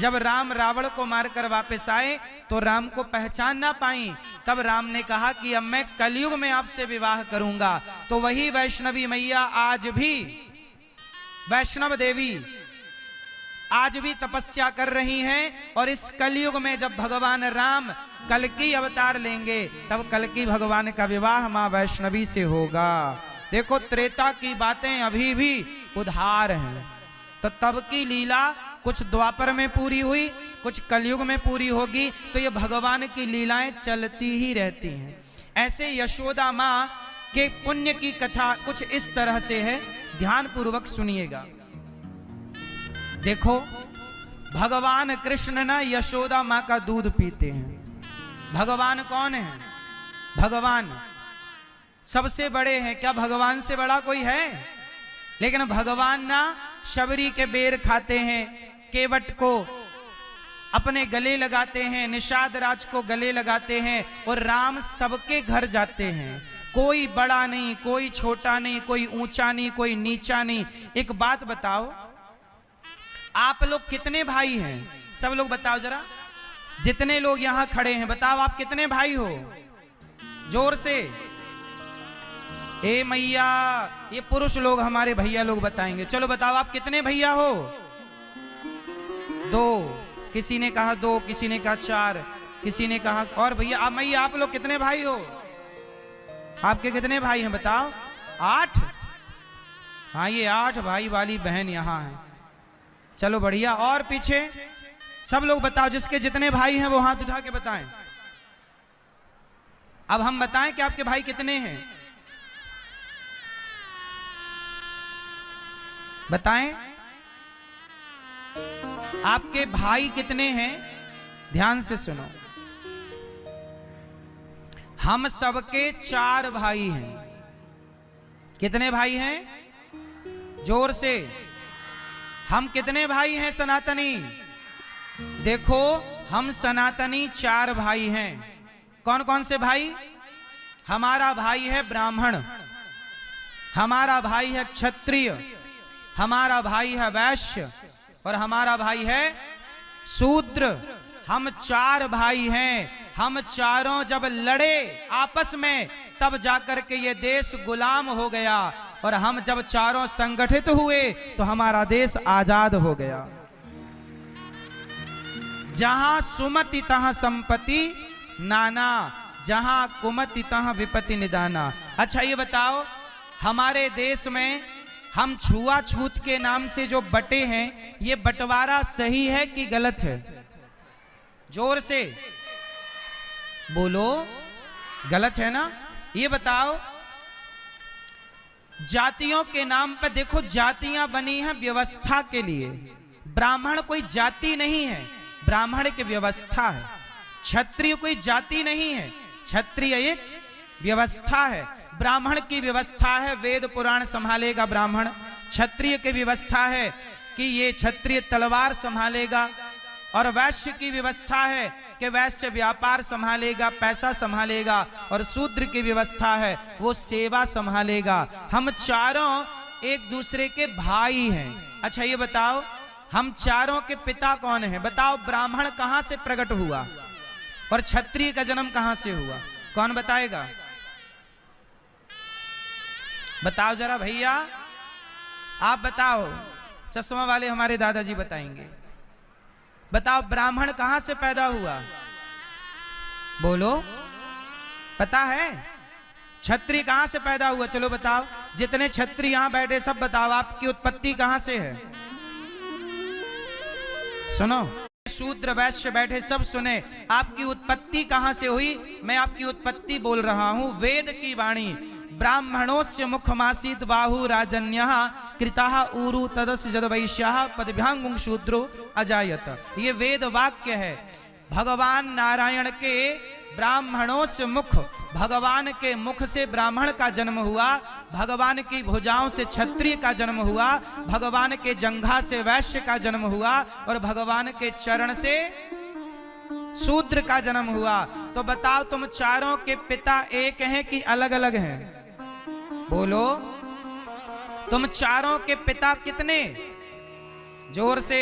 जब राम रावण को मारकर वापस आए तो राम को पहचान ना पाई। तब राम ने कहा कि अब मैं कलयुग में आपसे विवाह करूंगा। तो वही वैष्णवी मैया आज भी, वैष्णव देवी आज भी तपस्या कर रही हैं। और इस कलयुग में जब भगवान राम कल्कि अवतार लेंगे तब कल्कि भगवान का विवाह मां वैष्णवी से होगा। देखो त्रेता की बातें अभी भी उधार हैं। तो तब की लीला कुछ द्वापर में पूरी हुई, कुछ कलयुग में पूरी होगी। तो ये भगवान की लीलाएं चलती ही रहती हैं। ऐसे यशोदा मां के पुण्य की कथा कुछ इस तरह से है, ध्यान पूर्वक सुनिएगा। देखो भगवान कृष्ण ना यशोदा मां का दूध पीते हैं। भगवान कौन है? भगवान सबसे बड़े हैं। क्या भगवान से बड़ा कोई है? लेकिन भगवान ना शबरी के बेर खाते हैं, केवट को अपने गले लगाते हैं, निषाद राज को गले लगाते हैं। और राम सबके घर जाते हैं। कोई बड़ा नहीं, कोई छोटा नहीं, कोई ऊंचा नहीं, कोई नीचा नहीं। एक बात बताओ, आप लोग कितने भाई हैं? सब लोग बताओ जरा, जितने लोग यहां खड़े हैं बताओ आप कितने भाई हो? जोर से। ए मैया, ये पुरुष लोग हमारे भैया लोग बताएंगे। चलो बताओ आप कितने भैया हो? 2, किसी ने कहा 2, किसी ने कहा 4, किसी ने कहा। और भैया आप, मैया आप लोग कितने भाई हो? आपके कितने भाई हैं बताओ? 8। हाँ ये 8 भाई वाली बहन यहां है। चलो बढ़िया। और पीछे सब लोग बताओ, जिसके जितने भाई हैं वो हाथ उठा के बताएं। अब हम बताएं कि आपके भाई कितने हैं? बताएं आपके भाई कितने हैं? ध्यान से सुनो। हम सबके 4 भाई हैं। कितने भाई हैं? जोर से। हम कितने भाई हैं सनातनी? देखो हम सनातनी 4 भाई हैं। कौन कौन से भाई? हमारा भाई है ब्राह्मण, हमारा भाई है क्षत्रिय, हमारा भाई है वैश्य और हमारा भाई है शूद्र। हम 4 भाई हैं। हम चारों जब लड़े आपस में तब जाकर के ये देश गुलाम हो गया। और हम जब चारों संगठित हुए तो हमारा देश आजाद हो गया। जहां सुमति तहां संपत्ति नाना, जहां कुमति तहां विपत्ति निदाना। अच्छा ये बताओ, हमारे देश में हम छुआछूत के नाम से जो बटे हैं, ये बंटवारा सही है कि गलत है? जोर से बोलो। गलत है ना? ये बताओ। जातियों के नाम पर देखो, जातियां बनी हैं व्यवस्था के लिए। ब्राह्मण कोई जाति नहीं है, ब्राह्मण की व्यवस्था है। क्षत्रिय कोई जाति नहीं है, क्षत्रिय एक व्यवस्था है। ब्राह्मण की व्यवस्था है वेद पुराण संभालेगा ब्राह्मण। क्षत्रिय की व्यवस्था है कि ये क्षत्रिय तलवार संभालेगा। और वैश्य की व्यवस्था है कि वैश्य व्यापार संभालेगा, पैसा संभालेगा। और शूद्र की व्यवस्था है वो सेवा संभालेगा। हम चारों एक दूसरे के भाई हैं। अच्छा ये बताओ, हम चारों के पिता कौन है? बताओ ब्राह्मण कहां से प्रकट हुआ और क्षत्रिय का जन्म कहां से हुआ? कौन बताएगा? बताओ जरा भैया, आप बताओ। चश्मा वाले हमारे दादाजी बताएंगे। बताओ ब्राह्मण कहां से पैदा हुआ? बोलो, पता है? क्षत्रिय कहां से पैदा हुआ? चलो बताओ। जितने क्षत्रिय यहां बैठे सब बताओ, आपकी उत्पत्ति कहां से है? सुनो, शूद्र वैश्य बैठे सब सुने, आपकी उत्पत्ति कहां से हुई? मैं आपकी उत्पत्ति बोल रहा हूं। वेद की वाणी, ब्राह्मणोस्य मुखमासीत बाहु राजन्यः कृताः ऊरु तदस्य जदवैश्याः पदभ्यांगुं शूद्रो अजायत। ये वेद वाक्य है। भगवान नारायण के ब्राह्मणों से मुख, भगवान के मुख से ब्राह्मण का जन्म हुआ। भगवान की भुजाओं से क्षत्रिय का जन्म हुआ। भगवान के जंघा से वैश्य का जन्म हुआ। और भगवान के चरण से शूद्र का जन्म हुआ। तो बताओ तुम चारों के पिता एक हैं कि अलग अलग हैं? बोलो, तुम चारों के पिता कितने? जोर से।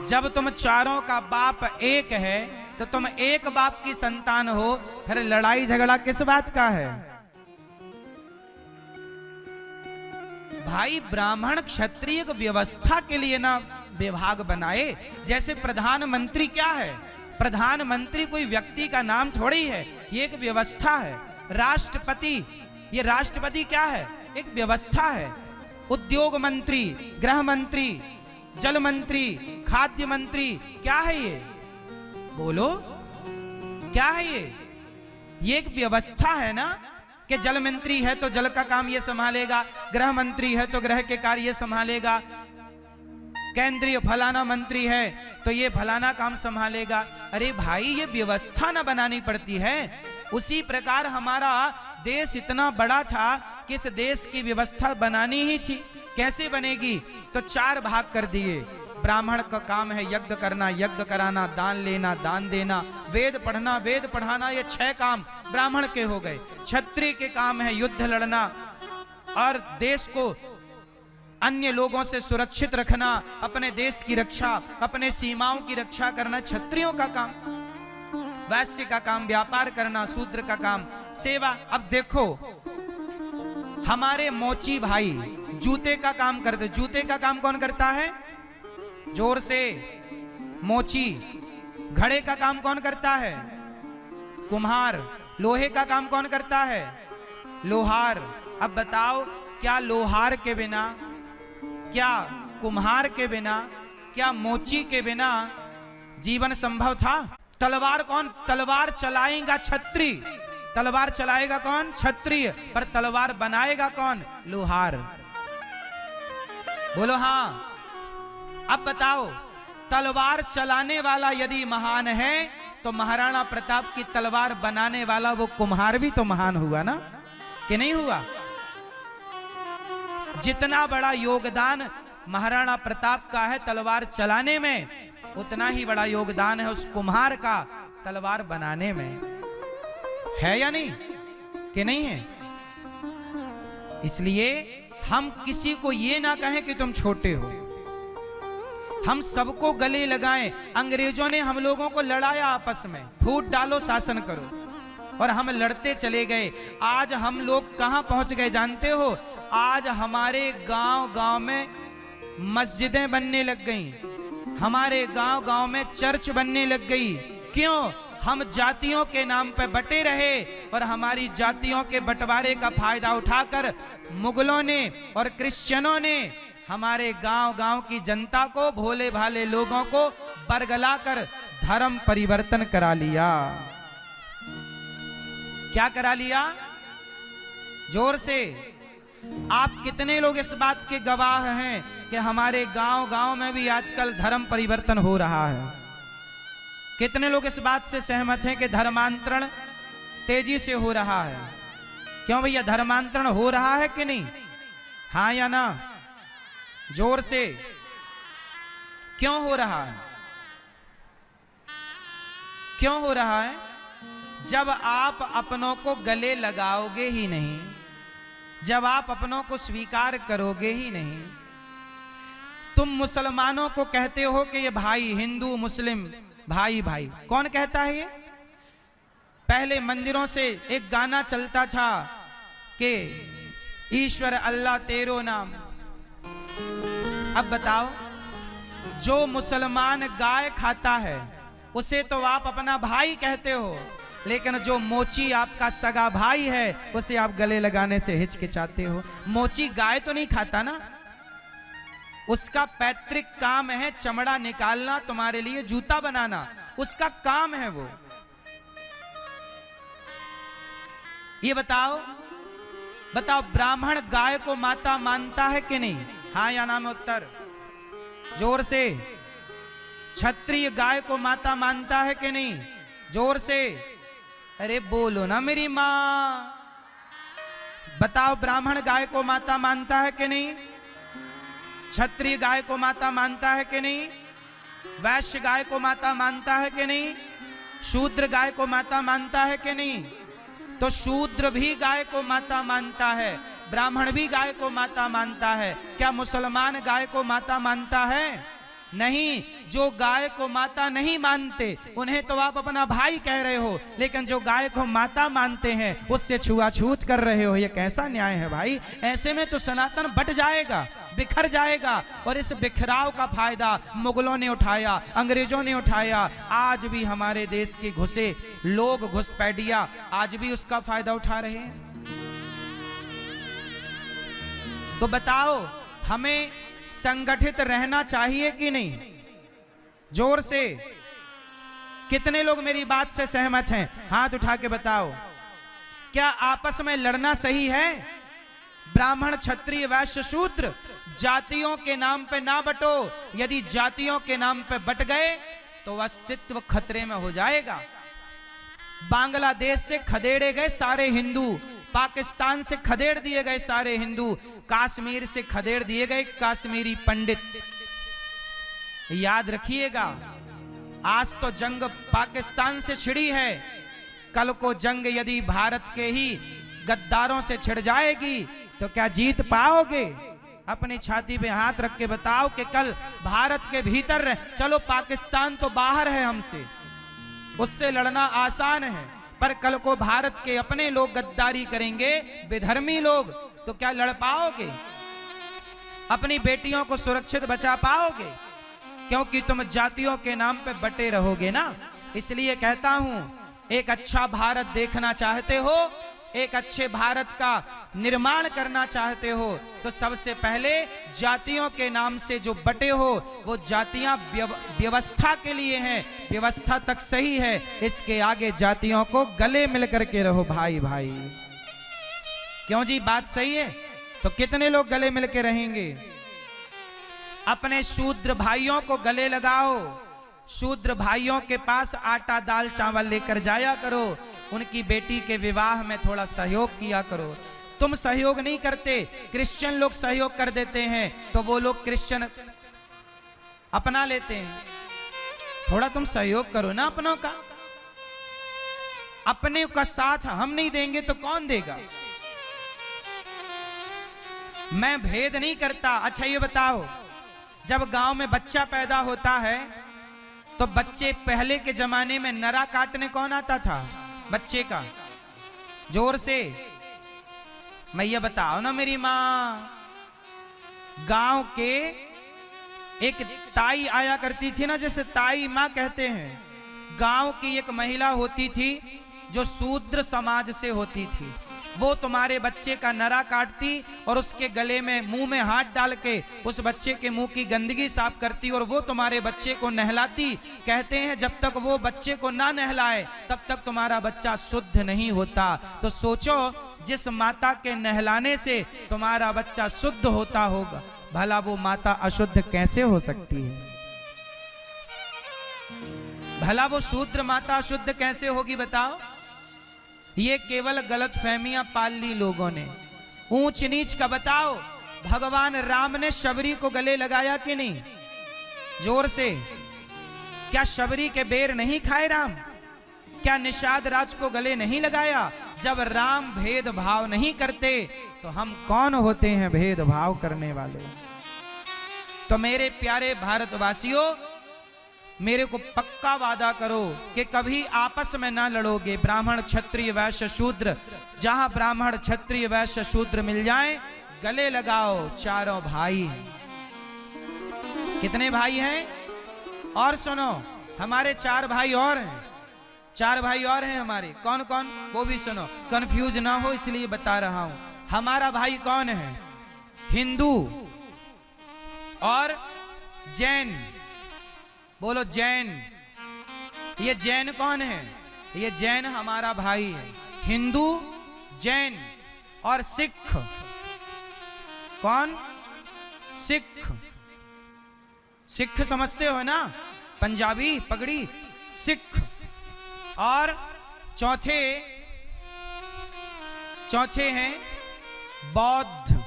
जब तुम चारों का बाप एक है तो तुम एक बाप की संतान हो, फिर लड़ाई झगड़ा किस बात का है? भाई ब्राह्मण क्षत्रिय को व्यवस्था के लिए ना विभाग बनाए। जैसे प्रधानमंत्री क्या है? प्रधानमंत्री कोई व्यक्ति का नाम थोड़ी है, ये एक व्यवस्था है। राष्ट्रपति, ये राष्ट्रपति क्या है? एक व्यवस्था है। उद्योग मंत्री, गृह मंत्री, जल मंत्री, खाद्य मंत्री, क्या है ये? बोलो, क्या है ये? ये एक व्यवस्था है ना, कि जल मंत्री है तो जल का काम ये संभालेगा, गृह मंत्री है तो गृह के कार्य ये संभालेगा, केंद्रीय फलाना मंत्री है तो ये फलाना काम संभालेगा। अरे भाई, ये व्यवस्था ना बनानी पड़ती है। उसी प्रकार हमारा देश इतना बड़ा था कि इस देश की व्यवस्था बनानी ही थी। कैसे बनेगी? तो 4 भाग कर दिए। ब्राह्मण का काम है यज्ञ करना, यज्ञ कराना, दान लेना, दान देना, वेद पढ़ना, वेद पढ़ाना, ये 6 काम ब्राह्मण के हो गए। क्षत्रिय के काम है युद्ध लड़ना और देश को अन्य लोगों से सुरक्षित रखना, अपने देश की रक्षा, अपने सीमाओं की रक्षा करना क्षत्रियों का काम। वैश्य का काम व्यापार करना, शूद्र का काम सेवा। अब देखो, हमारे मोची भाई जूते का काम करते। जूते का काम कौन करता है? जोर से, मोची। घड़े का काम कौन करता है? कुम्हार। लोहे का काम कौन करता है? लोहार। अब बताओ, क्या लोहार के बिना, क्या कुम्हार के बिना, क्या मोची के बिना जीवन संभव था? तलवार कौन? तलवार चलाएगा क्षत्रिय। तलवार चलाएगा कौन? क्षत्रिय। पर तलवार बनाएगा कौन? लोहार। बोलो हाँ। अब बताओ, तलवार चलाने वाला यदि महान है तो महाराणा प्रताप की तलवार बनाने वाला वो कुम्हार भी तो महान हुआ ना, कि नहीं हुआ? जितना बड़ा योगदान महाराणा प्रताप का है तलवार चलाने में, उतना ही बड़ा योगदान है उस कुम्हार का तलवार बनाने में। है या नहीं? कि नहीं है? इसलिए हम किसी को ये ना कहें कि तुम छोटे हो, हम सबको गले लगाएं। अंग्रेजों ने हम लोगों को लड़ाया आपस में, फूट डालो शासन करो, और हम लड़ते चले गए। आज हम लोग कहां पहुंच गए जानते हो? आज हमारे गांव-गांव में मस्जिदें बनने लग गई, हमारे गांव-गांव में चर्च बनने लग गई। क्यों? हम जातियों के नाम पे बटे रहे, और हमारी जातियों के बंटवारे का फायदा उठाकर मुगलों ने और क्रिश्चियनों ने हमारे गांव-गांव की जनता को, भोले भाले लोगों को बरगलाकर धर्म परिवर्तन करा लिया। क्या करा लिया? जोर से। आप कितने लोग इस बात के गवाह हैं कि हमारे गांव-गांव में भी आजकल धर्म परिवर्तन हो रहा है? कितने लोग इस बात से सहमत हैं कि धर्मांतरण तेजी से हो रहा है? क्यों भैया, धर्मांतरण हो रहा है कि नहीं? हाँ या ना? जोर से। क्यों हो रहा है? क्यों हो रहा है? जब आप अपनों को गले लगाओगे ही नहीं, जब आप अपनों को स्वीकार करोगे ही नहीं, तुम मुसलमानों को कहते हो कि ये भाई, हिंदू मुस्लिम भाई भाई, कौन कहता है ये? पहले मंदिरों से एक गाना चलता था कि ईश्वर अल्लाह तेरो नाम। अब बताओ, जो मुसलमान गाय खाता है उसे तो आप अपना भाई कहते हो, लेकिन जो मोची आपका सगा भाई है उसे आप गले लगाने से हिचकिचाते हो। मोची गाय तो नहीं खाता ना, उसका पैतृक काम है चमड़ा निकालना, तुम्हारे लिए जूता बनाना, उसका काम है वो। ये बताओ, बताओ, ब्राह्मण गाय को माता मानता है कि नहीं? हाँ या ना में उत्तर जोर से। क्षत्रिय गाय को माता मानता है कि नहीं? जोर से। अरे बोलो ना मेरी मां। बताओ, ब्राह्मण गाय को माता मानता है कि नहीं? क्षत्रिय गाय को माता मानता है कि नहीं? वैश्य गाय को माता मानता है कि नहीं? शूद्र गाय को माता मानता है कि नहीं? तो शूद्र भी गाय को माता मानता है, ब्राह्मण भी गाय को माता मानता है। क्या मुसलमान गाय को माता मानता है? नहीं, जो गाय को माता नहीं मानते उन्हें तो आप अपना भाई कह रहे हो, लेकिन जो गाय को माता मानते हैं उससे छुआछूत कर रहे हो। ये कैसा न्याय है भाई? ऐसे में तो सनातन बट जाएगा, बिखर जाएगा। और इस बिखराव का फायदा मुगलों ने उठाया, अंग्रेजों ने उठाया। आज भी हमारे देश के घुसे लोग, घुसपैठिया, आज भी उसका फायदा उठा रहे हैं। तो बताओ, हमें संगठित रहना चाहिए कि नहीं? जोर से कितने लोग मेरी बात से सहमत हैं? हाथ उठा के बताओ। क्या आपस में लड़ना सही है? ब्राह्मण, क्षत्रिय, वैश्य, शूद्र जातियों के नाम पे ना बटो। यदि जातियों के नाम पे बट गए तो अस्तित्व खतरे में हो जाएगा। बांग्लादेश से खदेड़े गए सारे हिंदू, पाकिस्तान से खदेड़ दिए गए सारे हिंदू, कश्मीर से खदेड़ दिए गए कश्मीरी पंडित। याद रखिएगा, आज तो जंग पाकिस्तान से छिड़ी है, कल को जंग यदि भारत के ही गद्दारों से छिड़ जाएगी तो क्या जीत पाओगे? अपनी छाती पे हाथ रख के बताओ कि कल भारत के भीतर, चलो पाकिस्तान तो बाहर है हमसे, उससे लड़ना आसान है, पर कल को भारत के अपने लोग गद्दारी करेंगे, विधर्मी लोग, तो क्या लड़ पाओगे? अपनी बेटियों को सुरक्षित बचा पाओगे? क्योंकि तुम जातियों के नाम पे बटे रहोगे ना। इसलिए कहता हूं, एक अच्छा भारत देखना चाहते हो, एक अच्छे भारत का निर्माण करना चाहते हो, तो सबसे पहले जातियों के नाम से जो बटे हो वो जातियां व्यवस्था के लिए हैं, व्यवस्था तक सही है, इसके आगे जातियों को गले मिल करके रहो भाई भाई। क्यों जी, बात सही है? तो कितने लोग गले मिल के रहेंगे? अपने शूद्र भाइयों को गले लगाओ, शूद्र भाइयों के पास आटा दाल चावल लेकर जाया करो, उनकी बेटी के विवाह में थोड़ा सहयोग किया करो। तुम सहयोग नहीं करते, क्रिश्चियन लोग सहयोग कर देते हैं तो वो लोग क्रिश्चियन अपना लेते हैं। थोड़ा तुम सहयोग करो ना अपनों का। अपने का साथ हम नहीं देंगे तो कौन देगा? मैं भेद नहीं करता। अच्छा ये बताओ, जब गांव में बच्चा पैदा होता है तो बच्चे, पहले के जमाने में नरा काटने कौन आता था बच्चे का? जोर से मैया बताओ ना मेरी माँ। गांव के एक ताई आया करती थी ना, जैसे ताई माँ कहते हैं। गांव की एक महिला होती थी जो शूद्र समाज से होती थी, वो तुम्हारे बच्चे का नरा काटती और उसके गले में, मुंह में हाथ डाल के उस बच्चे के मुंह की गंदगी साफ करती और वो तुम्हारे बच्चे को नहलाती। कहते हैं जब तक वो बच्चे को ना नहलाए तब तक तुम्हारा बच्चा शुद्ध नहीं होता। तो सोचो, जिस माता के नहलाने से तुम्हारा बच्चा शुद्ध होता होगा, भला वो माता अशुद्ध कैसे हो सकती है? भला वो शूद्र माता अशुद्ध कैसे होगी बताओ? ये केवल गलत फहमियां पाल ली लोगों ने। ऊंच नीच का बताओ, भगवान राम ने शबरी को गले लगाया कि नहीं? जोर से। क्या शबरी के बेर नहीं खाए राम? क्या निषाद राज को गले नहीं लगाया? जब राम भेदभाव नहीं करते तो हम कौन होते हैं भेदभाव करने वाले? तो मेरे प्यारे भारतवासियों, मेरे को पक्का वादा करो कि कभी आपस में ना लड़ोगे। ब्राह्मण, क्षत्रिय, वैश्य, शूद्र, जहां ब्राह्मण, क्षत्रिय, वैश्य, शूद्र मिल जाएं, गले लगाओ, चारों भाई। कितने भाई हैं? और सुनो, हमारे 4 भाई और हैं, 4 भाई और हैं हमारे। कौन कौन? वो भी सुनो, कंफ्यूज ना हो इसलिए बता रहा हूं। हमारा भाई कौन है? हिंदू और जैन। बोलो जैन। ये जैन कौन है? ये जैन हमारा भाई है। हिंदू, जैन और सिख। कौन? सिख। सिख समझते हो ना? पंजाबी पगड़ी, सिख। और चौथे हैं बौद्ध।